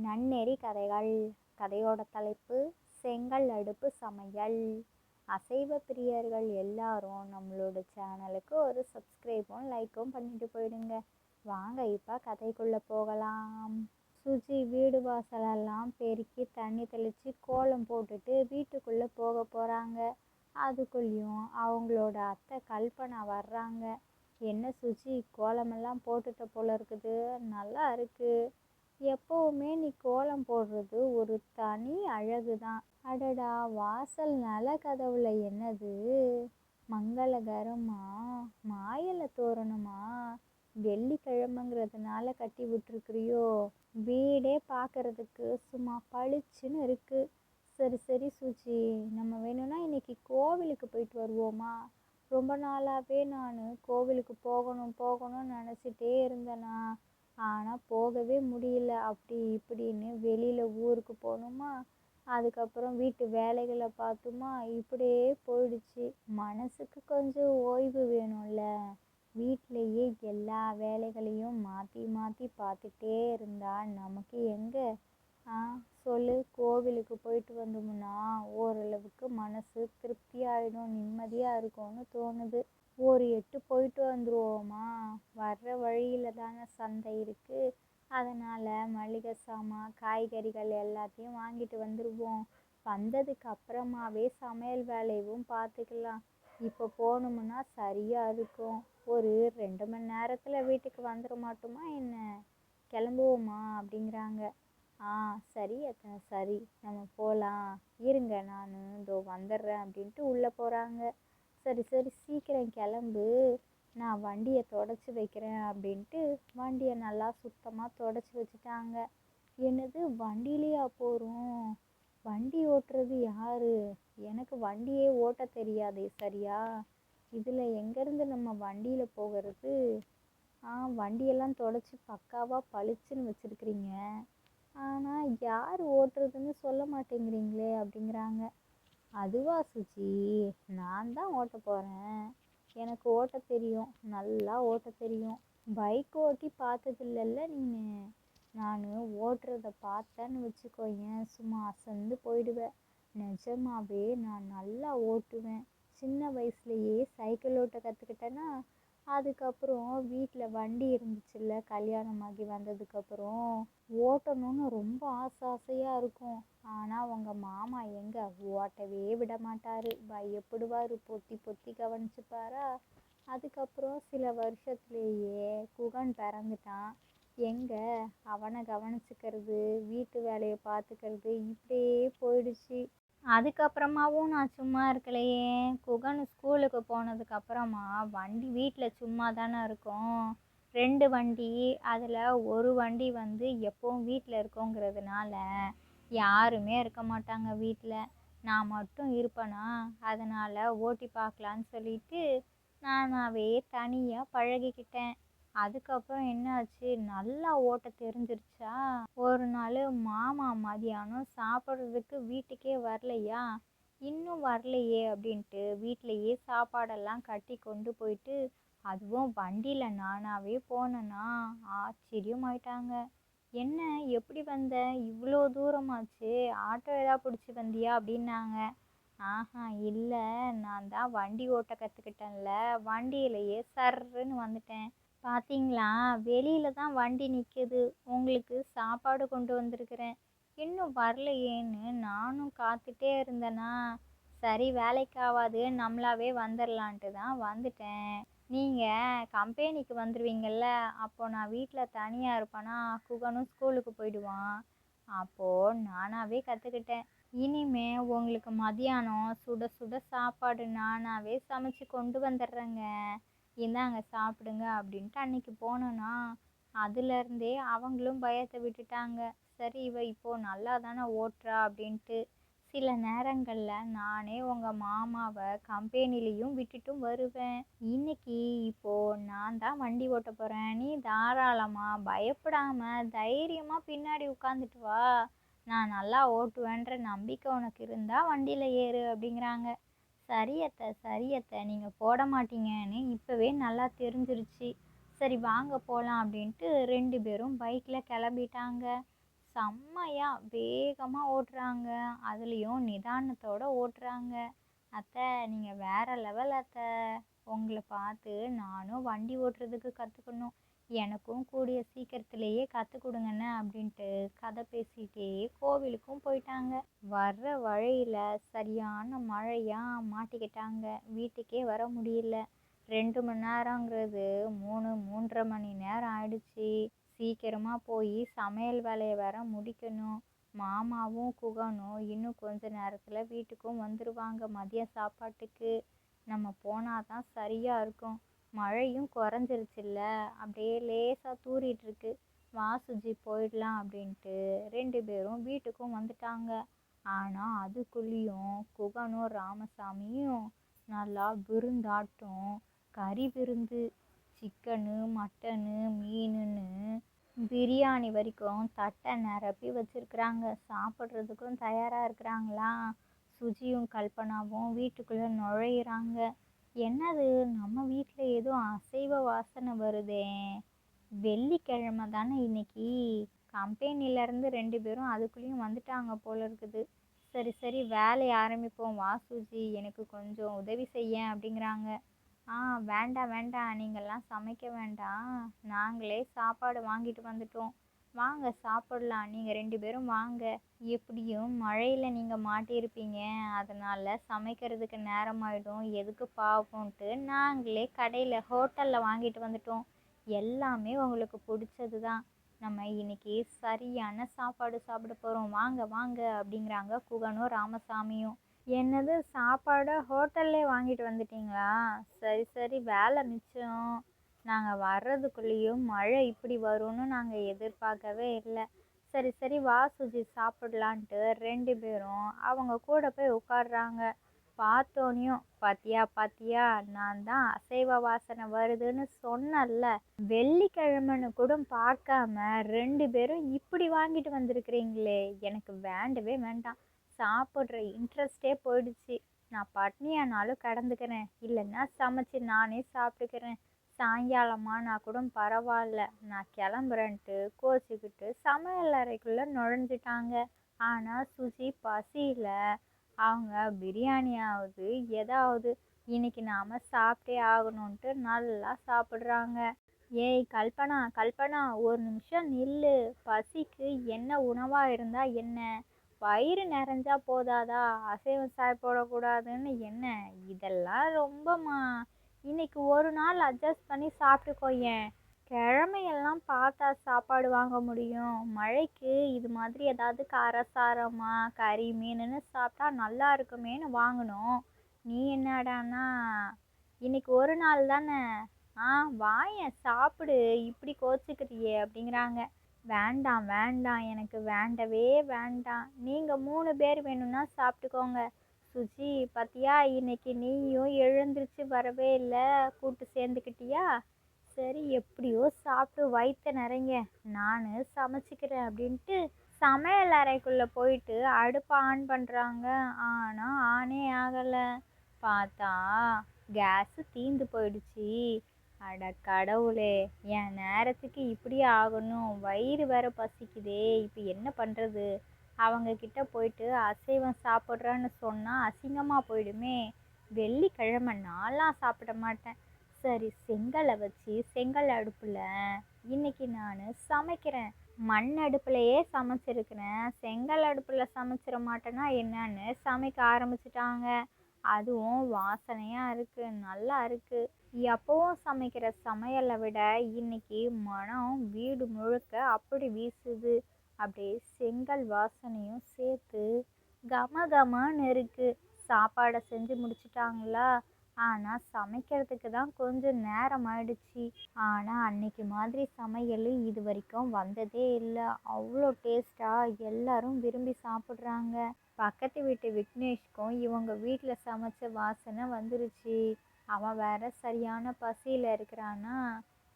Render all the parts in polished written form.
நன்னெறி கதைகள். கதையோட தலைப்பு செங்கல் அடுப்பு சமையல். அசைவ பிரியர்கள் எல்லாரும் நம்மளோட சேனலுக்கு ஒரு சப்ஸ்கிரைபும் லைக்கும் பண்ணிட்டு போயிடுங்க. வாங்க இப்போ கதைக்குள்ளே போகலாம். சுஜி வீடு வாசலெல்லாம் பெருக்கி தண்ணி தெளித்து கோலம் போட்டுட்டு வீட்டுக்குள்ளே போக போகிறாங்க. அதுக்குள்ளேயும் அவங்களோட அத்தை கல்பனா வர்றாங்க. என்ன சுஜி, கோலமெல்லாம் போட்டுட்ட போல இருக்குது, நல்லா இருக்குது. எப்போவுமே நீ கோலம் போடுறது ஒரு தனி அழகு தான். அடடா, வாசல் நல கதவுல என்னது மங்களகரமா மாயல தோரணமா, வெள்ளிக்கிழமைங்கிறதுனால கட்டி விட்டுருக்குறியோ? வீடே பார்க்கறதுக்கு சும்மா பளிச்சுன்னு இருக்கு. சரி சரி சுஜி, நம்ம வேணும்னா இன்னைக்கு கோவிலுக்கு போயிட்டு வருவோமா? ரொம்ப நாளாகவே நான் கோவிலுக்கு போகணும்னு நினச்சிட்டே இருந்தேனா, ஆனால் போகவே முடியல. அப்படி இப்படின்னு வெளியில் ஊருக்கு போகணுமா, அதுக்கப்புறம் வீட்டு வேலைகளை பார்த்துமா, இப்படியே போயிடுச்சு. மனசுக்கு கொஞ்சம் ஓய்வு வேணும்ல. வீட்டிலையே எல்லா வேலைகளையும் மாற்றி மாற்றி பார்த்துட்டே இருந்தால் நமக்கு எங்கே? சொல்லு. கோவிலுக்கு போயிட்டு வந்தோம்னா ஓரளவுக்கு மனசு திருப்தியாயிடும், நிம்மதியாக இருக்கும்னு தோணுது. ஒரு எட்டு போயிட்டு வந்துடுவோமா? வர்ற வழியில் தானே சந்தை இருக்குது, அதனால் மளிகை சாமான் காய்கறிகள் எல்லாத்தையும் வாங்கிட்டு வந்துடுவோம். வந்ததுக்கு அப்புறமாவே சமையல் வேலையும் பார்த்துக்கலாம். இப்போ போனோம்னா சரியாக இருக்கும். ஒரு 2 மணி நேரத்தில் வீட்டுக்கு வந்துட மாட்டோமா என்ன? கிளம்புவோமா அப்படிங்கிறாங்க. சரி அத்தை, சரி நம்ம போகலாம், இருங்க நான் இதோ வந்துடுறேன் அப்படின்ட்டு உள்ளே போகிறாங்க. சரி சரி சீக்கிரம் கிளம்பு, நான் வண்டியை தொடச்சி வைக்கிறேன் அப்படின்ட்டு வண்டியை நல்லா சுத்தமாக தொடச்சி வச்சுட்டாங்க. என்னது, வண்டியிலையா போகிறோம்? வண்டி ஓட்டுறது யாரு? எனக்கு வண்டியே ஓட்ட தெரியாதே சரியா. இதில் எங்கேருந்து நம்ம வண்டியில் போகிறது? வண்டியெல்லாம் தொடச்சி பக்காவாக பளிச்சுன்னு வச்சுருக்கிறீங்க, ஆனால் யார் ஓட்டுறதுன்னு சொல்ல மாட்டேங்கிறீங்களே அப்படிங்கிறாங்க. அதுவா சுஜி, நான் தான் ஓட்ட போகிறேன். எனக்கு ஓட்ட தெரியும், நல்லா ஓட்ட தெரியும். பைக் ஓட்டி பார்த்ததில்லல்ல நீனு. நான் ஓட்டுறத பார்த்தேன்னு வச்சுக்கோயேன், சும்மா அசந்து போயிடுவேன். நிஜமாவே நான் நல்லா ஓட்டுவேன். சின்ன வயசுலேயே சைக்கிள் ஓட்ட கற்றுக்கிட்டேன்னா, அதுக்கப்புறம் வீட்டில் வண்டி இருந்துச்சுல்ல, கல்யாணமாகி வந்ததுக்கப்புறம் ஓட்டணும்னு ரொம்ப ஆசையாக இருக்கும். ஆனால் உங்கள் மாமா எங்கே ஓட்டவே விட மாட்டார், பயப்படுவார், பொத்தி பொத்தி கவனிச்சுப்பாரா. அதுக்கப்புறம் சில வருஷத்துலேயே குகன் பிறந்துட்டான். எங்கே அவனை கவனிச்சுக்கிறது, வீட்டு வேலையை பார்த்துக்கிறது, இப்படியே போயிடுச்சு. அதுக்கப்புறமாவும் நான் சும்மா இருக்கலையே. குகன் ஸ்கூலுக்கு போனதுக்கப்புறமா வண்டி வீட்டில் சும்மா தானே இருக்கும். 2 வண்டி, அதில் ஒரு வண்டி எப்போவும் வீட்டில் இருக்கோங்கிறதுனால யாருமே இருக்க மாட்டாங்க வீட்டில். நான் மட்டும் இருப்பேனா, அதனால் ஓட்டி பார்க்கலான்னு சொல்லிட்டு நானாகவே தனியாக பழகிக்கிட்டேன். அதுக்கப்புறம் என்னாச்சு, நல்லா ஓட்ட தெரிஞ்சிருச்சா. ஒரு நாள் மாமா மதியானம் சாப்பிட்றதுக்கு வீட்டுக்கே வரலையா, இன்னும் வரலையே அப்படின்ட்டு வீட்டிலையே சாப்பாடெல்லாம் கட்டி கொண்டு போயிட்டு, அதுவும் வண்டியில் நானாகவே போனேன்னா ஆச்சரியமாயிட்டாங்க. என்ன, எப்படி வந்த, இவ்வளோ தூரமாச்சு, ஆட்டோ ஏதாவது பிடிச்சி வந்தியா அப்படின்னாங்க. இல்லை, நான் தான் வண்டி ஓட்ட கற்றுக்கிட்டேன்ல, வண்டியிலையே சர்ன்னு வந்துட்டேன். பார்த்தீங்களா, வெளியில் தான் வண்டி நிற்கிது, உங்களுக்கு சாப்பாடு கொண்டு வந்திருக்கிறேன், இன்னும் வரலையேன்னு நானும் காத்துட்டே இருந்தேனா. சரி, வேலைக்காவாது நம்மளாவே வந்துடலான்ட்டு தான் வந்துட்டேன். நீங்கள் கம்பெனிக்கு வந்துடுவீங்கள்ல, அப்போது நான் வீட்டில் தனியாக இருப்பேனா, குகனும் ஸ்கூலுக்கு போயிடுவான். அப்போது நானாகவே கற்றுக்கிட்டேன். இனிமே உங்களுக்கு மதியானம் சுட சுட சாப்பாடு நானாகவே சமைச்சு கொண்டு வந்துடுறேங்க, இந்தாங்க சாப்பிடுங்க அப்படின்ட்டு அன்னைக்கு போனோன்னா, அதுலேருந்தே அவங்களும் பயத்தை விட்டுட்டாங்க. சரி, இவ இப்போது நல்லா தானே ஓட்டுறா அப்படின்ட்டு. சில நேரங்களில் நானே உங்கள் மாமாவை கம்பெனிலையும் விட்டுட்டும் வருவேன். இன்னைக்கு இப்போது நான் தான் வண்டி ஓட்ட போகிறேன், நீ தாராளமாக பயப்படாமல் தைரியமாக பின்னாடி உட்காந்துட்டு வா. நான் நல்லா ஓட்டுவேன்ற நம்பிக்கை உனக்கு இருந்தால் வண்டியில் ஏறு அப்படிங்கிறாங்க. சரியத்தை நீங்கள் போட மாட்டீங்கன்னு இப்போவே நல்லா தெரிஞ்சிருச்சு. சரி வாங்க போகலாம் அப்படின்ட்டு 2 பேரும் பைக்கில் கிளம்பிட்டாங்க. செம்மையா வேகமாக ஓட்டுறாங்க. அதுலேயும் நிதானத்தோட ஓட்டுறாங்க. அத்தை, நீங்கள் வேற லெவல் அத்தை. உங்களை பார்த்து நானும் வண்டி ஓட்டுறதுக்கு கற்றுக்கணும். எனக்கும் கூடிய சீக்கிரத்திலேயே கற்றுக் கொடுங்கண்ணே அப்படின்ட்டு கதை பேசிகிட்டே கோவிலுக்கும் போயிட்டாங்க. வர்ற வழியில் சரியான மழையாக மாட்டிக்கிட்டாங்க. வீட்டுக்கே வர முடியல. 2 மணி நேரங்கிறது 3 மணி நேரம் ஆயிடுச்சு. சீக்கிரமாக போய் சமையல் வேலையை வேற முடிக்கணும். மாமாவும் குகனும் இன்னும் கொஞ்ச நேரத்தில் வீட்டுக்கும் வந்துடுவாங்க மதிய சாப்பாட்டுக்கு. நம்ம போனால் தான் சரியாக இருக்கும். மழையும் குறைஞ்சிருச்சுல்ல, அப்படியே லேசாக தூறிட்டுருக்கு. வா சுஜி போயிடலாம் அப்படின்ட்டு 2 பேரும் வீட்டுக்கும் வந்துட்டாங்க. ஆனால் அதுக்குள்ளேயும் குகனும் ராமசாமியும் நல்லா விருந்தாட்டம் கறி விருந்து, சிக்கனு மட்டனு மீனுன்னு பிரியாணி வரைக்கும் தட்டை நிரப்பி வச்சிருக்கிறாங்க. சாப்பிட்றதுக்கும் தயாராக இருக்கிறாங்களா. சுஜியும் கல்பனாவும் வீட்டுக்குள்ளே நுழையிறாங்க. என்னது, நம்ம வீட்டில் ஏதோ அசைவ வாசனை வருதே. வெள்ளிக்கிழமை தானே இன்னைக்கு. கம்பெனிலேருந்து 2 பேரும் அதுக்குள்ளேயும் வந்துட்டாங்க போல இருக்குது. சரி சரி, வேலையை ஆரம்பிப்போம். வா சுஜி, எனக்கு கொஞ்சம் உதவி செய்ய அப்படிங்கிறாங்க. வேண்டாம் வேண்டாம், நீங்கள்லாம் சமைக்க வேண்டாம், நாங்களே சாப்பாடு வாங்கிட்டு வந்துட்டோம். வாங்க சாப்பிடலாம், நீங்கள் 2 பேரும் வாங்க. எப்படியும் மழையில் நீங்கள் மாட்டியிருப்பீங்க, அதனால் சமைக்கிறதுக்கு நேரமாயிடும், எதுக்கு பாவம்ன்ட்டு நாங்களே கடையில் ஹோட்டலில் வாங்கிட்டு வந்துட்டோம். எல்லாமே உங்களுக்கு பிடிச்சது தான். நம்ம இன்னைக்கு சரியான சாப்பாடு சாப்பிட போகிறோம். வாங்க வாங்க அப்படிங்கிறாங்க குகனும் ராமசாமியும். என்னது, சாப்பாடை ஹோட்டல்லே வாங்கிட்டு வந்துட்டீங்களா? சரி சரி, வேலை மிச்சம். நாங்கள் வர்றதுக்குள்ளேயும் மழை இப்படி வரும்னு நாங்கள் எதிர்பார்க்கவே இல்லை. சரி சரி, வா சுஜி சாப்பிடலான்ட்டு 2 பேரும் அவங்க கூட போய் உட்காடுறாங்க. பார்த்தோன்னையும், பாத்தியா பாத்தியா, நான் தான் அசைவ வாசனை வருதுன்னு சொன்னல. வெள்ளிக்கிழமைன்னு கூட பார்க்காம 2 பேரும் இப்படி வாங்கிட்டு வந்திருக்கிறீங்களே, எனக்கு வேண்டவே வேண்டாம். சாப்பிட்ற இன்ட்ரெஸ்டே போயிடுச்சு. நான் பட்னியானாலும் கடந்துக்கிறேன், இல்லைன்னா சமைச்சு நானே சாப்பிட்டுக்கிறேன். சாயங்காலமானா கூட பரவாயில்ல, நான் கிளம்புறேன்ட்டு கோச்சிக்கிட்டு சமையல் அறைக்குள்ளே நுழைஞ்சிட்டாங்க. ஆனால் சுஜி பசியில் அவங்க பிரியாணியாவது ஏதாவது இன்னைக்கு நாம் சாப்பிட்டே ஆகணுன்ட்டு நல்லா சாப்பிட்றாங்க. ஏய் கல்பனா கல்பனா, ஒரு நிமிஷம் நில்லு. பசிக்கு என்ன உணவாக இருந்தால் என்ன, வயிறு நிறைஞ்சா போதாதா, அசைவம் சாப்பிடக்கூடாதுன்னு என்ன இதெல்லாம் ரொம்பமா. இன்னைக்கு ஒரு நாள் அட்ஜஸ்ட் பண்ணி சாப்பிட்டுக்கோயேன். கிழமையெல்லாம் பார்த்தா சாப்பாடு வாங்க முடியும். மழைக்கு இது மாதிரி ஏதாவது காரசாரமாக கறி மீனுன்னு சாப்பிட்டா நல்லா இருக்குமேன்னு வாங்கினோம். நீ என்னடானா இன்னைக்கு ஒரு நாள் தானே, வாயேன் சாப்பிடு, இப்படி கோச்சிக்கிறியே அப்படிங்கிறாங்க. வேண்டாம் வேண்டாம், எனக்கு வேண்டவே வேண்டாம். நீங்கள் 3 பேர் வேணும்னா சாப்பிட்டுக்கோங்க. சுஜி பார்த்தியா, இன்னைக்கு நீயும் எழுந்திரிச்சு வரவே இல்லை, கூட்டு சேர்ந்துக்கிட்டியா? சரி, எப்படியோ சாப்பிட்டு வயிற்ற நிறைங்க, நான் சமைச்சிக்கிறேன் அப்படின்ட்டு சமையல் அறைக்குள்ளே போயிட்டு அடுப்பை ஆன் பண்ணுறாங்க. ஆனால் ஆனே ஆகலை. பார்த்தா கேஸு தீந்து போயிடுச்சு. அட கடவுளே, என் நேரத்துக்கு இப்படியே ஆகணும், வயிறு வேற பசிக்குதே, இப்போ என்ன பண்ணுறது? அவங்கக்கிட்ட போயிட்டு அசைவம் சாப்பிட்றேன்னு சொன்னால் அசிங்கமாக போயிடுமே. வெள்ளிக்கிழமை நான்லாம் சாப்பிட மாட்டேன். சரி, செங்கலை வச்சு செங்கல் அடுப்பில் இன்னைக்கு நான் சமைக்கிறேன். மண் அடுப்புலையே சமைச்சிருக்கிறேன், செங்கல் அடுப்பில் சமைச்சிட மாட்டேன்னா என்னன்னு சமைக்க ஆரம்பிச்சிட்டாங்க. அதுவும் வாசனையாக இருக்குது, நல்லா இருக்குது. எப்பவும் சமைக்கிற சமையலை விட இன்னைக்கு மனம் வீடு முழுக்க அப்படி வீசுது. அப்படியே செங்கல் வாசனையும் சேர்த்து கம கமன்னு இருக்குது. சாப்பாடை செஞ்சு முடிச்சிட்டாங்களா? ஆனால் சமைக்கிறதுக்கு தான் கொஞ்சம் நேரம் ஆயிடுச்சு. ஆனால் அன்னைக்கு மாதிரி சமையல் இது வரைக்கும் வந்ததே இல்லை. அவ்வளோ டேஸ்ட்டாக எல்லாரும் விரும்பி சாப்பிட்றாங்க. பக்கத்து வீட்டு விக்னேஷ்க்கும் இவங்க வீட்டில் சமைச்ச வாசனை வந்துருச்சு. அவன் வேற சரியான பசியில் இருக்கிறானா,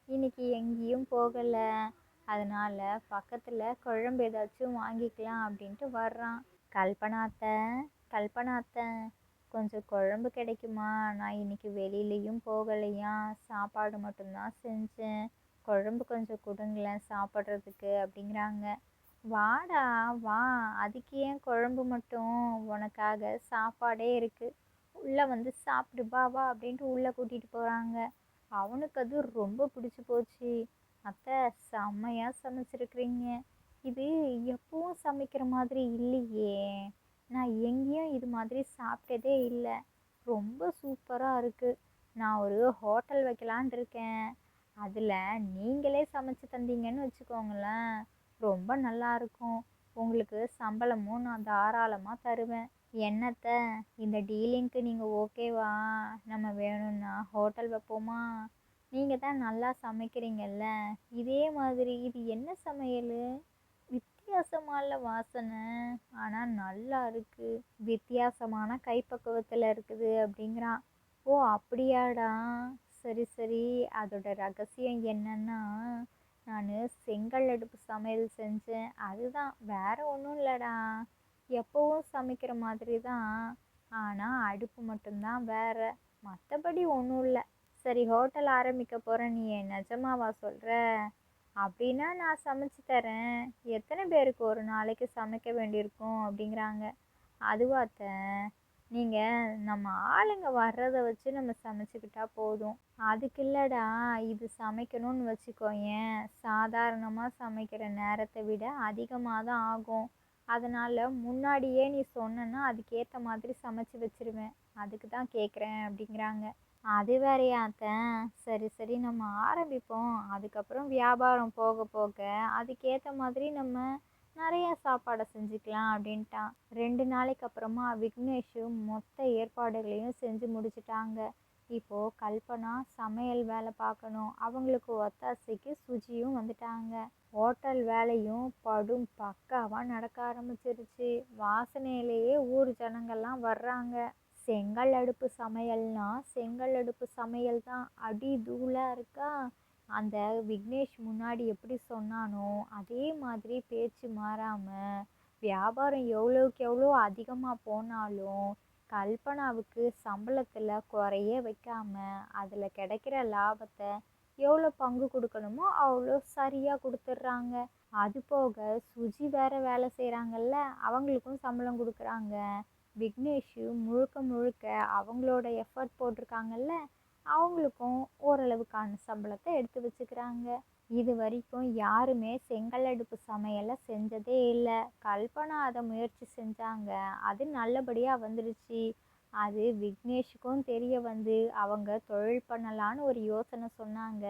இன்னைக்கு எங்கேயும் போகலை. அதனால் பக்கத்தில் குழம்பு ஏதாச்சும் வாங்கிக்கலாம் அப்படின்ட்டு வர்றான். கல்பனாத்தை கல்பனாத்தை, கொஞ்சம் குழம்பு கிடைக்குமா? நான் இன்னைக்கு வெளியிலையும் போகலையா, சாப்பாடு மட்டும்தான் செஞ்சேன், குழம்பு கொஞ்சம் கொடுங்களேன் சாப்பிட்றதுக்கு அப்படிங்கிறாங்க. வாடா வா, அதுக்கு ஏன் குழம்பு மட்டும்? உனக்காக சாப்பாடே இருக்கு. உள்ள வந்து சாப்பிடு வா வா அப்படின்ட்டு உள்ள கூட்டிட்டு போறாங்க. அவனுக்கு அது ரொம்ப பிடிச்சு போச்சு. அத்தை, செம்மையா சமைச்சிருக்கிறீங்க. இது எப்பவும் சமைக்கிற மாதிரி இல்லையே. நான் எங்கேயும் இது மாதிரி சாப்பிட்டதே இல்லை. ரொம்ப சூப்பராக இருக்கு. நான் ஒரு ஹோட்டல் வைக்கலான் இருக்கேன். அதில் நீங்களே சமைச்சு தந்தீங்கன்னு வச்சுக்கோங்களேன், ரொம்ப நல்லா இருக்கும். உங்களுக்கு சம்பளமும் நான் தாராளமாக தருவேன். என்னத்த, இந்த டீலிங்க்கு நீங்கள் ஓகேவா? நம்ம வேணும்னா ஹோட்டல் வைப்போமா? நீங்கள் தான் நல்லா சமைக்கிறீங்கல்ல. இதே மாதிரி இது என்ன சமையல்? வித்தியாசமான வாசனை, ஆனால் நல்லா இருக்கு. வித்தியாசமான கைப்பக்குவத்தில் இருக்குது அப்படிங்கிறான். ஓ அப்படியாடா, சரி சரி. அதோட ரகசியம் என்னன்னா, நான் செங்கல் அடுப்பு சமையல் செஞ்சேன். அதுதான், வேற ஒன்றும் இல்லைடா. எப்பவும் சமைக்கிற மாதிரி தான், ஆனால் அடுப்பு மட்டும்தான் வேற. மற்றபடி ஒன்றும் இல்லை. சரி, ஹோட்டல் ஆரம்பிக்க போகிறேன், நீ நிஜமாவா சொல்கிற? அப்படின்னா நான் சமைச்சு தரேன். எத்தனை பேருக்கு ஒரு நாளைக்கு சமைக்க வேண்டியிருக்கும் அப்படிங்கிறாங்க. அதுவாத்த, நீங்கள் நம்ம ஆளுங்க வர்றதை வச்சு நம்ம சமைச்சிக்கிட்டா போதும். அதுக்கு இல்லைடா, இது சமைக்கணும்னு வச்சுக்கோயேன், சாதாரணமாக சமைக்கிற நேரத்தை விட அதிகமாக தான் ஆகும். அதனால் முன்னாடியே நீ சொன்னன்னா அதுக்கேற்ற மாதிரி சமைச்சு வச்சிருவேன். அதுக்கு தான் கேட்குறேன் அப்படிங்கிறாங்க. அது வேறையாத்தேன். சரி சரி, நம்ம ஆரம்பிப்போம். அதுக்கப்புறம் வியாபாரம் போக போக அதுக்கேற்ற மாதிரி நம்ம நிறைய சாப்பாடை செஞ்சுக்கலாம் அப்படின்ட்டான். 2 நாளைக்கு அப்புறமா விக்னேஷு மொத்த ஏற்பாடுகளையும் செஞ்சு முடிச்சிட்டாங்க. இப்போது கல்பனா சமையல் வேலை பார்க்கணும். அவங்களுக்கு ஒத்தாசைக்கு சுஜியும் வந்துட்டாங்க. ஹோட்டல் வேலையும் படும் பக்காவாக நடக்க ஆரம்பிச்சிருச்சு. வாசனையிலேயே ஊர் ஜனங்கள்லாம் வர்றாங்க. செங்கல் அடுப்பு சமையல்னா செங்கல் அடுப்பு சமையல் தான். அடி தூளாக இருக்கா. அந்த விக்னேஷ் முன்னாடி எப்படி சொன்னானோ அதே மாதிரி பேச்சு மாறாமல், வியாபாரம் எவ்வளோக்கு எவ்வளோ அதிகமாக போனாலும் கல்பனாவுக்கு சம்பளத்தில் குறைய வைக்காம அதில் கிடைக்கிற லாபத்தை எவ்வளோ பங்கு கொடுக்கணுமோ அவ்வளோ சரியாக கொடுத்துட்றாங்க. அது போக சுஜி வேற வேலை செய்கிறாங்கல்ல, அவங்களுக்கும் சம்பளம் கொடுக்குறாங்க. விக்னேஷு முழுக்க முழுக்க அவங்களோட எஃபர்ட் போட்டிருக்காங்கல்ல, அவங்களுக்கும் ஓரளவுக்கான சம்பளத்தை எடுத்து வச்சுக்கிறாங்க. இது வரைக்கும் யாருமே செங்கல் அடுப்பு சமையலை செஞ்சதே இல்லை. கல்பனா அதை முயற்சி செஞ்சாங்க. அது நல்லபடியாக வந்துடுச்சு. அது விக்னேஷுக்கும் தெரிய வந்து அவங்க தொழில் பண்ணலான்னு ஒரு யோசனை சொன்னாங்க.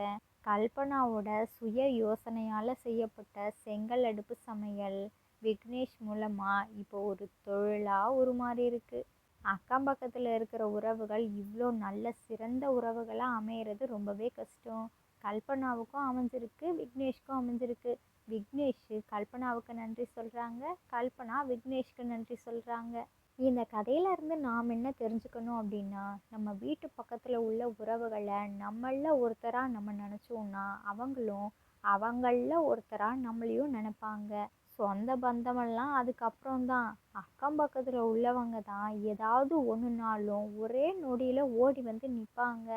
கல்பனாவோட சுய யோசனையால் செய்யப்பட்ட செங்கல் அடுப்பு சமையல் விக்னேஷ் மூலமாக இப்போ ஒரு தொழிலாக உருமாறி இருக்கு. அக்கம் பக்கத்தில் இருக்கிற உறவுகள் இவ்வளோ நல்ல சிறந்த உறவுகளாக அமையிறது ரொம்பவே கஷ்டம். கல்பனாவுக்கும் அமைஞ்சிருக்கு, விக்னேஷ்க்கும் அமைஞ்சிருக்கு. விக்னேஷ் கல்பனாவுக்கு நன்றி சொல்கிறாங்க, கல்பனா விக்னேஷ்க்கு நன்றி சொல்கிறாங்க. இந்த கதையிலேருந்து நாம் என்ன தெரிஞ்சுக்கணும் அப்படின்னா, நம்ம வீட்டு பக்கத்தில் உள்ள உறவுகளை நம்மளில் ஒருத்தராக நம்ம நினச்சோன்னா அவங்களும் அவங்களில் ஒருத்தராக நம்மளையும் நினைப்பாங்க. சொந்த பந்தமெல்லாம் அதுக்கப்புறம் தான். அக்கம் பக்கத்தில் உள்ளவங்க தான் ஏதாவது ஒன்றுனாலும் ஒரே நொடியில் ஓடி வந்து நிற்பாங்க.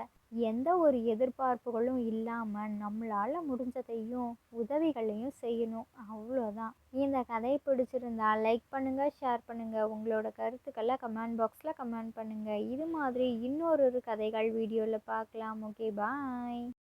எந்த ஒரு எதிர்பார்ப்புகளும் இல்லாமல் நம்மளால் முடிஞ்சதையும் உதவிகளையும் செய்யணும், அவ்வளோதான். இந்த கதை பிடிச்சிருந்தா லைக் பண்ணுங்கள், ஷேர் பண்ணுங்கள். உங்களோட கருத்துக்களை கமெண்ட் பாக்ஸில் கமெண்ட் பண்ணுங்கள். இது மாதிரி இன்னொரு கதைகள் வீடியோவில் பார்க்கலாம். ஓகே, பாய்.